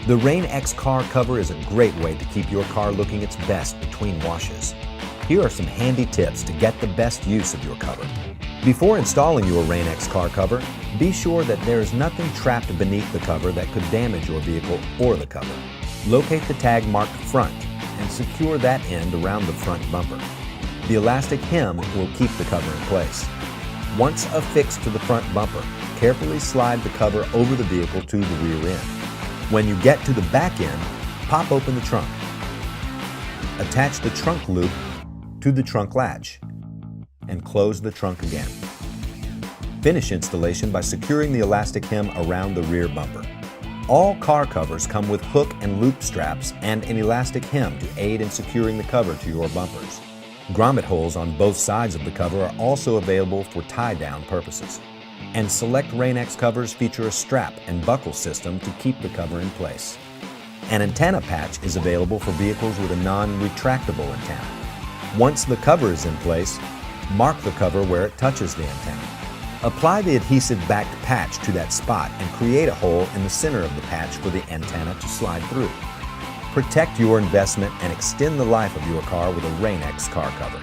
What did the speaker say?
The Rain-X car cover is a great way to keep your car looking its best between washes. Here are some handy tips to get the best use of your cover. Before installing your Rain-X car cover, be sure that there is nothing trapped beneath the cover that could damage your vehicle or the cover. Locate the tag marked front and secure that end around the front bumper. The elastic hem will keep the cover in place. Once affixed to the front bumper, carefully slide the cover over the vehicle to the rear end. When you get to the back end, pop open the trunk. Attach the trunk loop to the trunk latch and close the trunk again. Finish installation by securing the elastic hem around the rear bumper. All car covers come with hook and loop straps and an elastic hem to aid in securing the cover to your bumpers. Grommet holes on both sides of the cover are also available for tie-down purposes. And select Rain-X covers feature a strap and buckle system to keep the cover in place. An antenna patch is available for vehicles with a non-retractable antenna. Once the cover is in place, mark the cover where it touches the antenna. Apply the adhesive-backed patch to that spot and create a hole in the center of the patch for the antenna to slide through. Protect your investment and extend the life of your car with a Rain-X car cover.